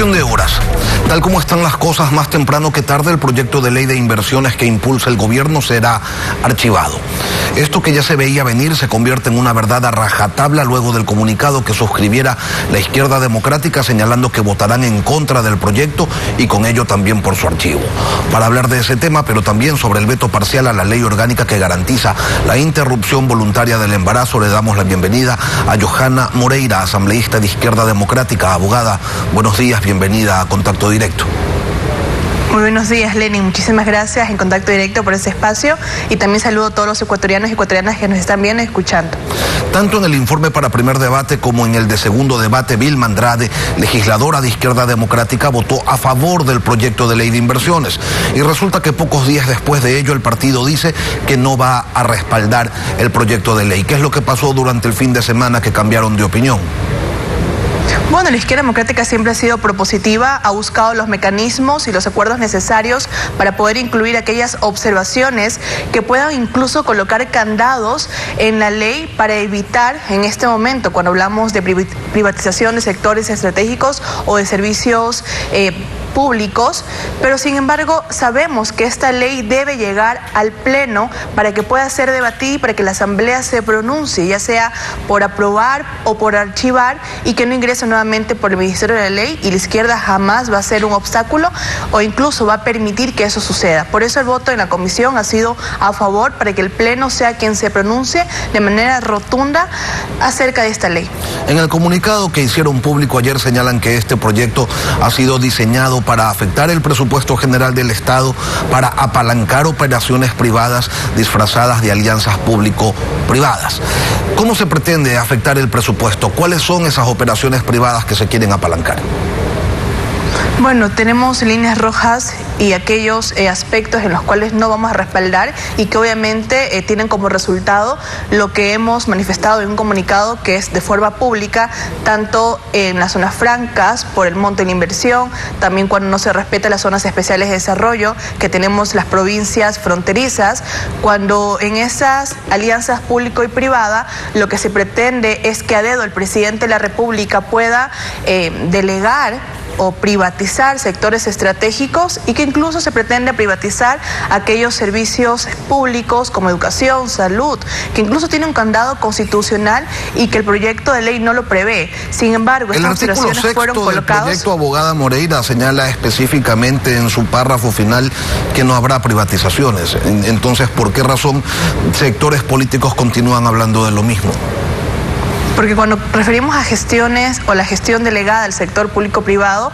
Cuestión de horas. Tal como están las cosas, más temprano que tarde el proyecto de ley de inversiones que impulsa el gobierno será archivado. Esto que ya se veía venir se convierte en una verdad a rajatabla luego del comunicado que suscribiera la izquierda democrática, señalando que votarán en contra del proyecto y con ello también por su archivo. Para hablar de ese tema, pero también sobre el veto parcial a la ley orgánica que garantiza la interrupción voluntaria del embarazo, le damos la bienvenida a Johanna Moreira, asambleísta de Izquierda Democrática, abogada. Buenos días, bienvenida a Contacto Directo. Muy buenos días, Lenin. Muchísimas gracias en Contacto Directo por ese espacio y también saludo a todos los ecuatorianos y ecuatorianas que nos están viendo y escuchando. Tanto en el informe para primer debate como en el de segundo debate, Vilma Andrade, legisladora de Izquierda Democrática, votó a favor del proyecto de ley de inversiones. Y resulta que pocos días después de ello el partido dice que no va a respaldar el proyecto de ley. ¿Qué es lo que pasó durante el fin de semana que cambiaron de opinión? Bueno, la Izquierda Democrática siempre ha sido propositiva, ha buscado los mecanismos y los acuerdos necesarios para poder incluir aquellas observaciones que puedan incluso colocar candados en la ley para evitar en este momento, cuando hablamos de privatización de sectores estratégicos o de servicios públicos, pero sin embargo sabemos que esta ley debe llegar al Pleno para que pueda ser debatida y para que la Asamblea se pronuncie, ya sea por aprobar o por archivar, y que no ingrese nuevamente por el Ministerio de la Ley, y la izquierda jamás va a ser un obstáculo o incluso va a permitir que eso suceda. Por eso el voto en la comisión ha sido a favor, para que el Pleno sea quien se pronuncie de manera rotunda acerca de esta ley. En el comunicado que hicieron público ayer señalan que este proyecto ha sido diseñado para afectar el presupuesto general del Estado, para apalancar operaciones privadas disfrazadas de alianzas público-privadas. ¿Cómo se pretende afectar el presupuesto? ¿Cuáles son esas operaciones privadas que se quieren apalancar? Bueno, tenemos líneas rojas y aquellos aspectos en los cuales no vamos a respaldar y que obviamente tienen como resultado lo que hemos manifestado en un comunicado, que es de forma pública, tanto en las zonas francas por el monto de la inversión, también cuando no se respeta las zonas especiales de desarrollo que tenemos las provincias fronterizas, cuando en esas alianzas público y privada lo que se pretende es que a dedo el presidente de la República pueda delegar o privatizar sectores estratégicos, y que incluso se pretende privatizar aquellos servicios públicos como educación, salud, que incluso tiene un candado constitucional y que el proyecto de ley no lo prevé. Sin embargo, estas observaciones fueron colocadas. El proyecto, abogada Moreira, señala específicamente en su párrafo final que no habrá privatizaciones. Entonces, ¿por qué razón sectores políticos continúan hablando de lo mismo? Porque cuando referimos a gestiones o la gestión delegada del sector público-privado,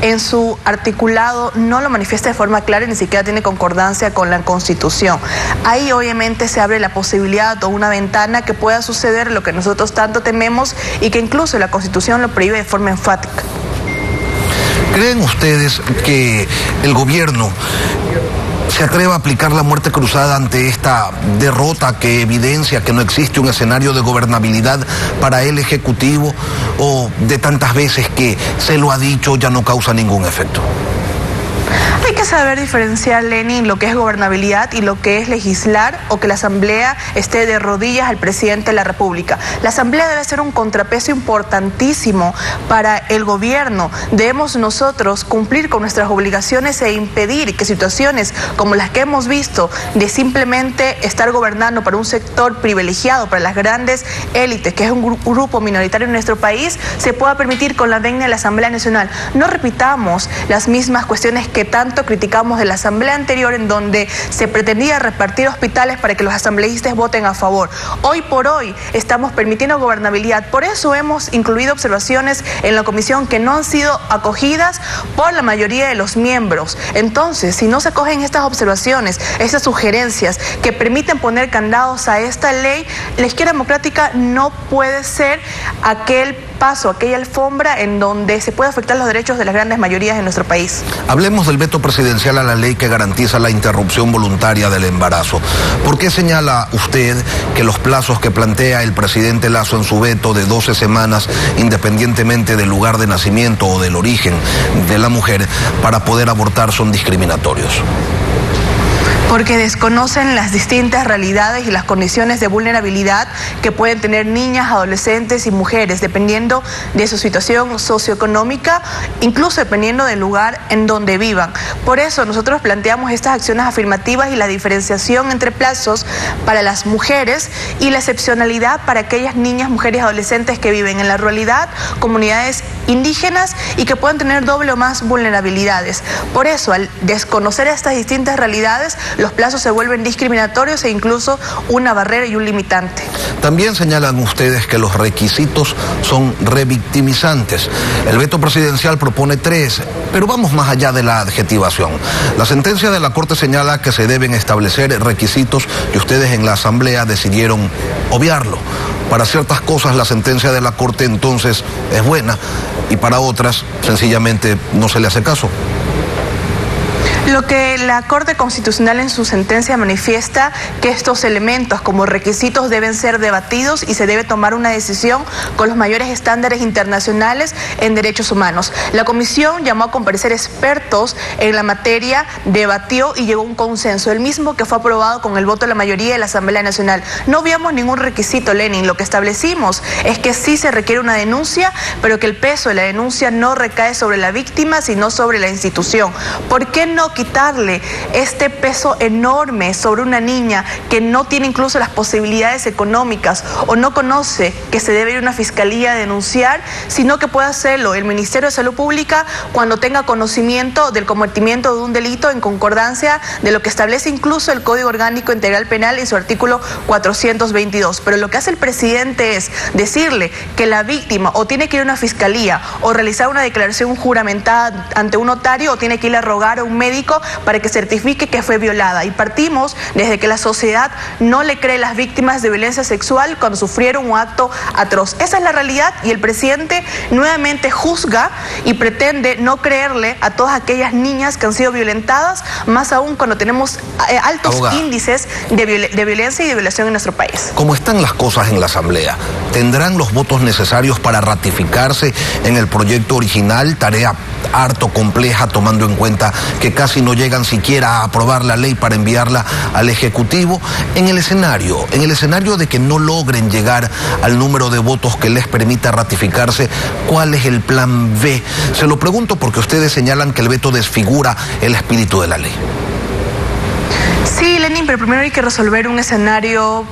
en su articulado no lo manifiesta de forma clara y ni siquiera tiene concordancia con la Constitución. Ahí obviamente se abre la posibilidad o una ventana que pueda suceder lo que nosotros tanto tememos y que incluso la Constitución lo prohíbe de forma enfática. ¿Creen ustedes que el gobierno se atreva a aplicar la muerte cruzada ante esta derrota que evidencia que no existe un escenario de gobernabilidad para el Ejecutivo, o de tantas veces que se lo ha dicho ya no causa ningún efecto? Hay que saber diferenciar, Lenin, lo que es gobernabilidad y lo que es legislar o que la Asamblea esté de rodillas al presidente de la República. La Asamblea debe ser un contrapeso importantísimo para el gobierno. Debemos nosotros cumplir con nuestras obligaciones e impedir que situaciones como las que hemos visto de simplemente estar gobernando para un sector privilegiado, para las grandes élites, que es un grupo minoritario en nuestro país, se pueda permitir con la venia de la Asamblea Nacional. No repitamos las mismas cuestiones que tanto criticamos de la asamblea anterior, en donde se pretendía repartir hospitales para que los asambleístas voten a favor. Hoy por hoy estamos permitiendo gobernabilidad. Por eso hemos incluido observaciones en la comisión que no han sido acogidas por la mayoría de los miembros. Entonces, si no se acogen estas observaciones, estas sugerencias que permiten poner candados a esta ley, la Izquierda Democrática no puede ser aquel paso, aquella alfombra en donde se puede afectar los derechos de las grandes mayorías de nuestro país. Hablemos del veto presidencial a la ley que garantiza la interrupción voluntaria del embarazo. ¿Por qué señala usted que los plazos que plantea el presidente Lasso en su veto de 12 semanas, independientemente del lugar de nacimiento o del origen de la mujer, para poder abortar son discriminatorios? Porque desconocen las distintas realidades y las condiciones de vulnerabilidad que pueden tener niñas, adolescentes y mujeres, dependiendo de su situación socioeconómica, incluso dependiendo del lugar en donde vivan. Por eso nosotros planteamos estas acciones afirmativas y la diferenciación entre plazos para las mujeres y la excepcionalidad para aquellas niñas, mujeres y adolescentes que viven en la ruralidad, comunidades indígenas y que puedan tener doble o más vulnerabilidades. Por eso, al desconocer estas distintas realidades, los plazos se vuelven discriminatorios e incluso una barrera y un limitante. También señalan ustedes que los requisitos son revictimizantes. El veto presidencial propone 3, pero vamos más allá de la adjetivación. La sentencia de la Corte señala que se deben establecer requisitos y ustedes en la Asamblea decidieron obviarlo. Para ciertas cosas la sentencia de la Corte entonces es buena y para otras sencillamente no se le hace caso. Lo que la Corte Constitucional en su sentencia manifiesta que estos elementos como requisitos deben ser debatidos y se debe tomar una decisión con los mayores estándares internacionales en derechos humanos. La comisión llamó a comparecer expertos en la materia, debatió y llegó a un consenso, el mismo que fue aprobado con el voto de la mayoría de la Asamblea Nacional. No veamos ningún requisito, Lenin. Lo que establecimos es que sí se requiere una denuncia, pero que el peso de la denuncia no recae sobre la víctima, sino sobre la institución. ¿Por qué no quitarle este peso enorme sobre una niña que no tiene incluso las posibilidades económicas o no conoce que se debe ir a una fiscalía a denunciar, sino que pueda hacerlo el Ministerio de Salud Pública cuando tenga conocimiento del cometimiento de un delito en concordancia de lo que establece incluso el Código Orgánico Integral Penal en su artículo 422? Pero lo que hace el presidente es decirle que la víctima o tiene que ir a una fiscalía o realizar una declaración juramentada ante un notario o tiene que ir a rogar a un médico para que certifique que fue violada. Y partimos desde que la sociedad no le cree a las víctimas de violencia sexual cuando sufrieron un acto atroz. Esa es la realidad y el presidente nuevamente juzga y pretende no creerle a todas aquellas niñas que han sido violentadas, más aún cuando tenemos altos índices de violencia y de violación en nuestro país. ¿Cómo están las cosas en la Asamblea? ¿Tendrán los votos necesarios para ratificarse en el proyecto original? Tarea harto compleja, tomando en cuenta que casi no llegan siquiera a aprobar la ley para enviarla al Ejecutivo. En el escenario de que no logren llegar al número de votos que les permita ratificarse, ¿cuál es el plan B? Se lo pregunto porque ustedes señalan que el veto desfigura el espíritu de la ley. Sí, Lenin, pero primero hay que resolver un escenario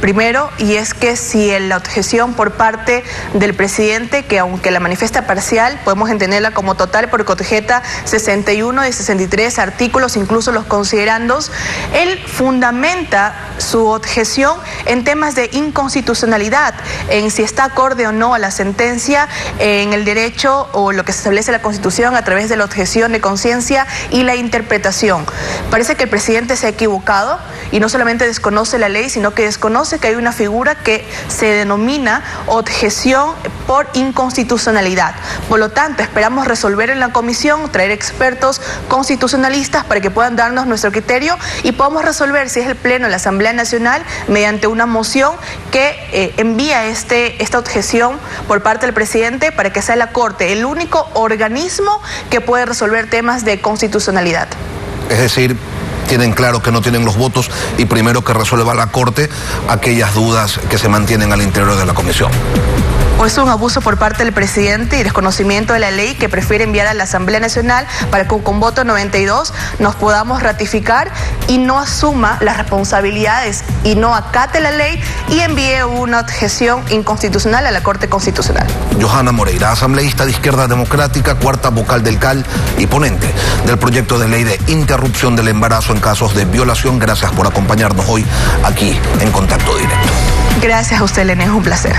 primero, y es que si la objeción por parte del presidente, que aunque la manifiesta parcial, podemos entenderla como total porque objeta 61 de 63 artículos, incluso los considerandos, él fundamenta su objeción en temas de inconstitucionalidad, en si está acorde o no a la sentencia, en el derecho o lo que se establece en la Constitución a través de la objeción de conciencia y la interpretación. Parece que el presidente se ha equivocado y no solamente desconoce la ley, sino que desconoce que hay una figura que se denomina objeción por inconstitucionalidad. Por lo tanto, esperamos resolver en la comisión, traer expertos constitucionalistas para que puedan darnos nuestro criterio y podamos resolver si es el Pleno de la Asamblea Nacional mediante una moción que envía esta objeción por parte del presidente para que sea la Corte el único organismo que puede resolver temas de constitucionalidad. Es decir, tienen claro que no tienen los votos y primero que resuelva la Corte aquellas dudas que se mantienen al interior de la comisión. O es un abuso por parte del presidente y desconocimiento de la ley que prefiere enviar a la Asamblea Nacional para que con voto 92 nos podamos ratificar y no asuma las responsabilidades y no acate la ley y envíe una objeción inconstitucional a la Corte Constitucional. Johanna Moreira, asambleísta de Izquierda Democrática, cuarta vocal del CAL y ponente del proyecto de ley de interrupción del embarazo en casos de violación. Gracias por acompañarnos hoy aquí en Contacto Directo. Gracias a usted, Lenin, es un placer.